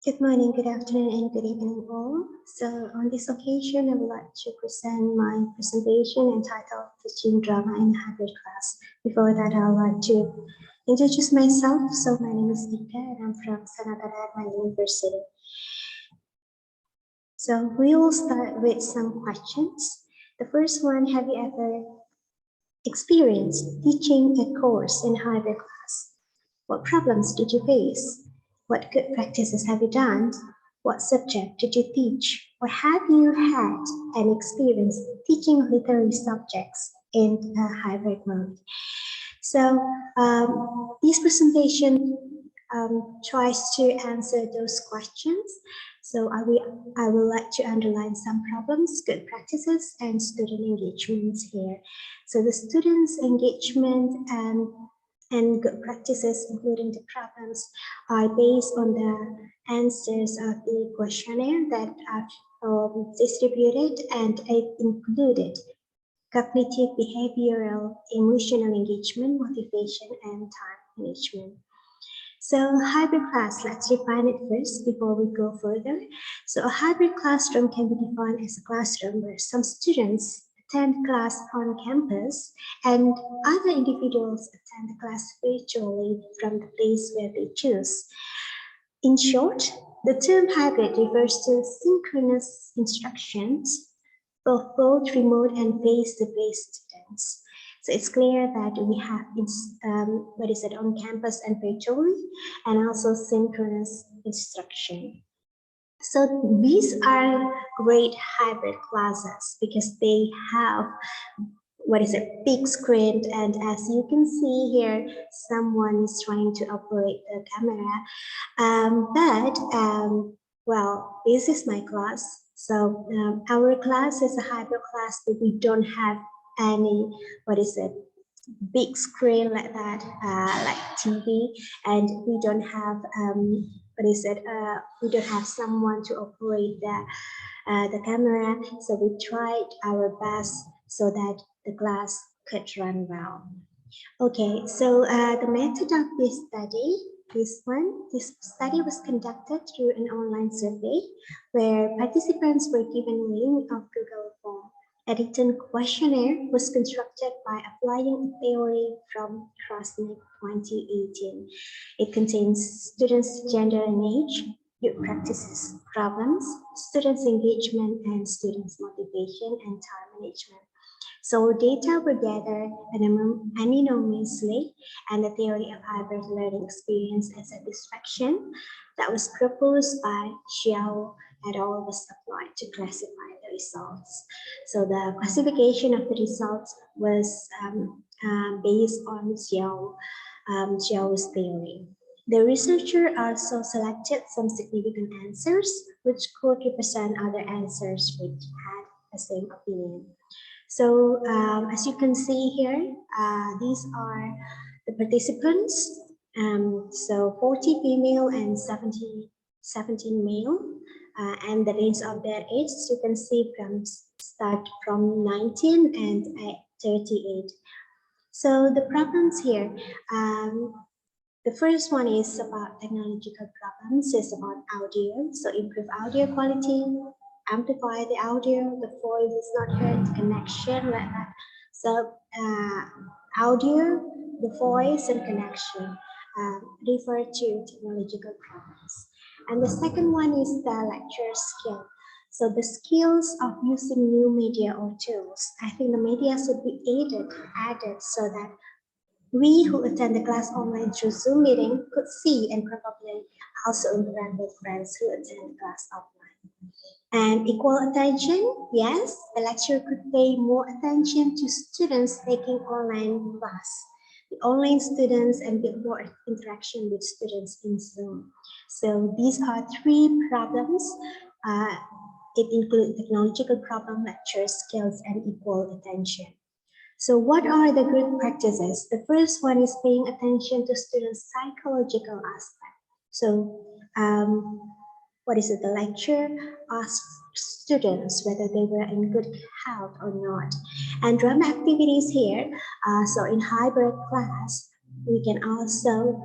Good morning, good afternoon, and good evening all. So on this occasion, I would like to present my presentation entitled Teaching Drama in a Hybrid Class. Before that, I would like to introduce myself. So my name is Ika and I'm from Sanatara University. So we will start with some questions. The first one, have you ever experienced teaching a course in hybrid class? What problems did you face? What good practices have you done? What subject did you teach? Or have you had an experience teaching literary subjects in a hybrid mode? So this presentation tries to answer those questions. So I would like to underline some problems, good practices, and student engagements here. So the students' engagement and good practices, including the problems, are based on the answers of the questionnaire that are distributed, and it included cognitive, behavioral, emotional engagement, motivation, and time management. So hybrid class, let's define it first before we go further. So a hybrid classroom can be defined as a classroom where some students attend class on campus and other individuals attend the class virtually from the place where they choose. In short, the term hybrid refers to synchronous instructions of both remote and face-to-face students. So it's clear that we have on campus and virtually, and also synchronous instruction. So these are great hybrid classes because they have big screen, and as you can see here, someone is trying to operate the camera. Well, this is my class. So our class is a hybrid class, but we don't have any big screen like that, like TV, and we don't have we don't have someone to operate the camera. So we tried our best so that the class could run well. Okay, so the method of this study was conducted through an online survey where participants were given a link of Google Form. A written questionnaire was constructed by applying a theory from Krasnik 2018. It contains students' gender and age, good practices, problems, students' engagement, and students' motivation and time management. So data were gathered anonymously, and the theory of hybrid learning experience as a distraction that was proposed by Xiao et al. Was applied to classify the results. So the classification of the results was based on Xiao's theory. The researcher also selected some significant answers which could represent other answers which had the same opinion. So as you can see here, these are the participants. So 40 female and 17 male, and the range of their age you can see start from 19 and 38. So the problems here, the first one is about technological problems. It's about audio, so improve audio quality, amplify the audio, the voice is not heard, connection like that. So audio, the voice, and connection refer to technological problems. And the second one is the lecture skill. So the skills of using new media or tools. I think the media should be added so that we who attend the class online through Zoom meeting could see and probably also interact with friends who attend the class offline. And equal attention, yes, the lecturer could pay more attention to students taking online class, the online students, and build more interaction with students in Zoom. So these are three problems. It includes technological problem, lecture skills, and equal attention. So what are the good practices? The first one is paying attention to students' psychological aspect. So the lecturer asks students whether they were in good health or not. And drama activities here, so in hybrid class, we can also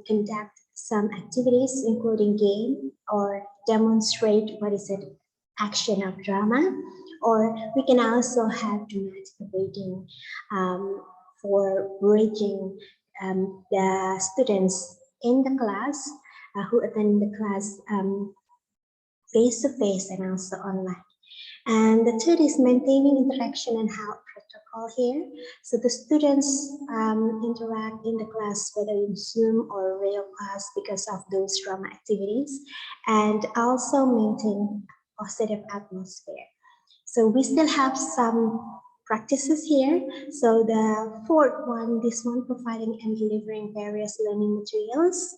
conduct some activities including game or demonstrate action of drama, or we can also have dramatic reading for bridging the students in the class who attend the class face to face and also online. And the third is maintaining interaction and health protocol here. So the students interact in the class, whether in Zoom or real class, because of those drama activities, and also maintain positive atmosphere. So we still have some practices here. So the fourth one, this one, providing and delivering various learning materials.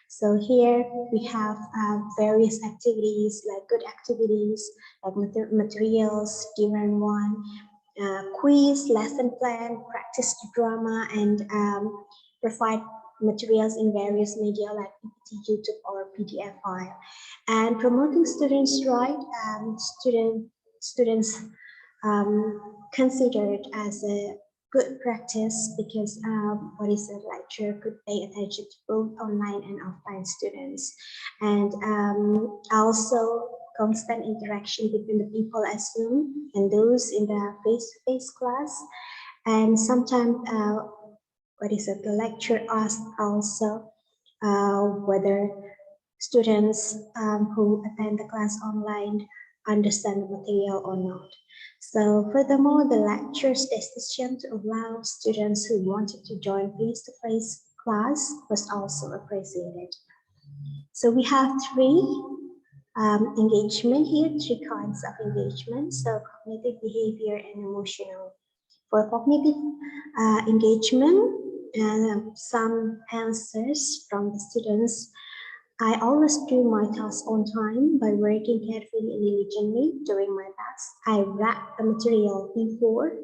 So here we have various activities, like good activities, like materials, different one, quiz, lesson plan, practice drama, and provide materials in various media like PPT, YouTube, or PDF file. And promoting students' right, students considered as a good practice because lecturer could pay attention to both online and offline students, and also constant interaction between the people at Zoom and those in the face-to-face class. And sometimes the lecturer asked also whether students who attend the class online understand the material or not. So furthermore, the lecturer's decision to allow students who wanted to join face-to-face class was also appreciated. So we have three engagement here, three kinds of engagement. So cognitive, behavior, and emotional. For cognitive engagement, some answers from the students. I always do my tasks on time by working carefully and diligently during my tasks. I read the material before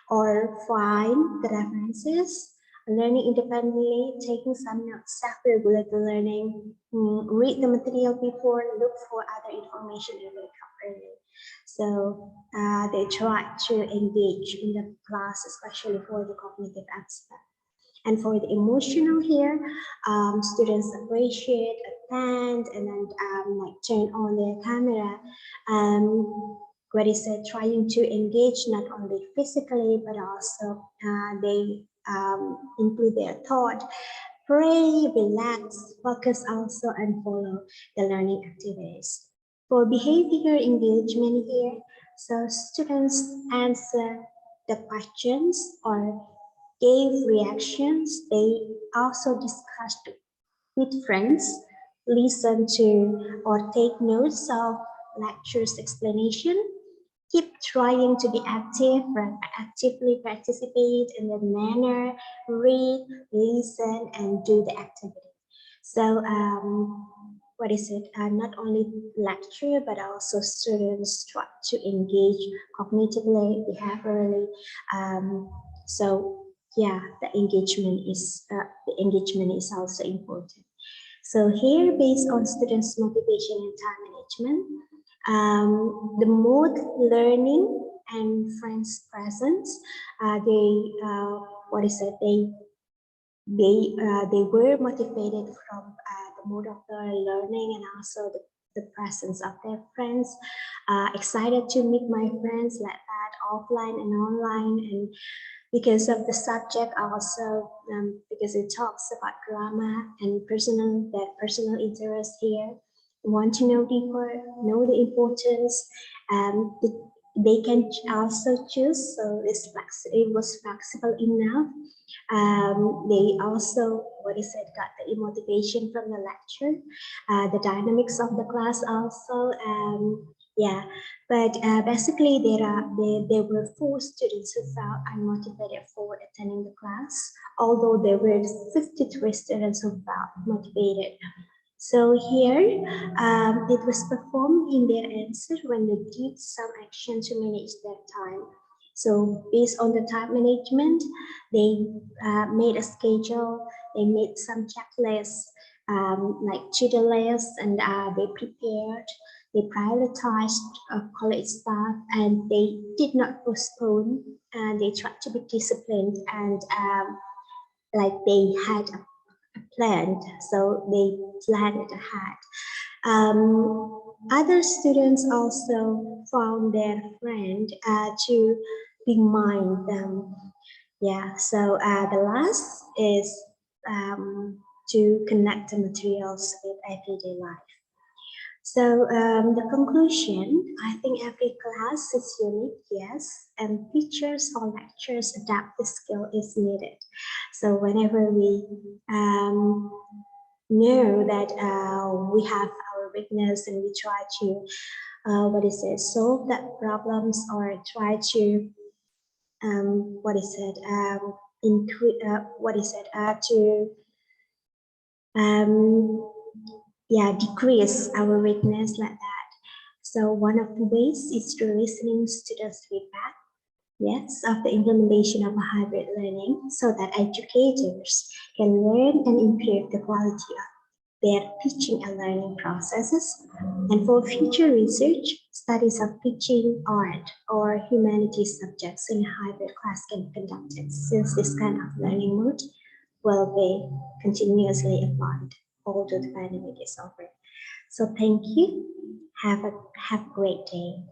or find the references, learning independently, taking some notes, self-regulated learning, read the material before, look for other information and wake up early. So they try to engage in the class, especially for the cognitive aspect. And for the emotional here, students appreciate, attend, and then like turn on their camera. Trying to engage not only physically, but also they include their thought, pray, relax, focus also, and follow the learning activities. For behavior engagement here, so students answer the questions or gave reactions. They also discussed with friends, listen to or take notes of lectures explanation, keep trying to be active, actively participate in the manner, read, listen, and do the activity. So not only lecture, but also students try to engage cognitively, behaviorally. So yeah, the engagement is also important. So here, based on students' motivation and time management, the mood, learning, and friends' presence, they were motivated from the mode of their learning and also the presence of their friends. Excited to meet my friends like that, offline and online, and because of the subject also, because it talks about drama and personal interest here. Want to know deeper, know the importance. They can also choose, so it was flexible enough. They also, got the motivation from the lecture, the dynamics of the class also. Yeah, but basically there were 4 students who felt unmotivated for attending the class, although there were 53 students who felt motivated. So here, it was performed in their answer when they did some action to manage their time. So based on the time management, they made a schedule, they made some checklists, like to-do lists, and they prepared, they prioritized college staff, and they did not postpone, and they tried to be disciplined, and like they had a planned, so they planned it ahead. Other students also found their friend to remind them. Yeah, so the last is to connect the materials with everyday life. So the conclusion, I think every class is unique, yes, and teachers or lecturers adapt the skill is needed. So whenever we know that we have our weakness and we try to, solve that problems or try to, to um, decrease our weakness like that. So one of the ways is through listening students' feedback, yes, of the implementation of a hybrid learning so that educators can learn and improve the quality of their teaching and learning processes. And for future research, studies of teaching art or humanities subjects in a hybrid class can be conducted since this kind of learning mode will be continuously applied although the pandemic is over. So thank you. Have a great day.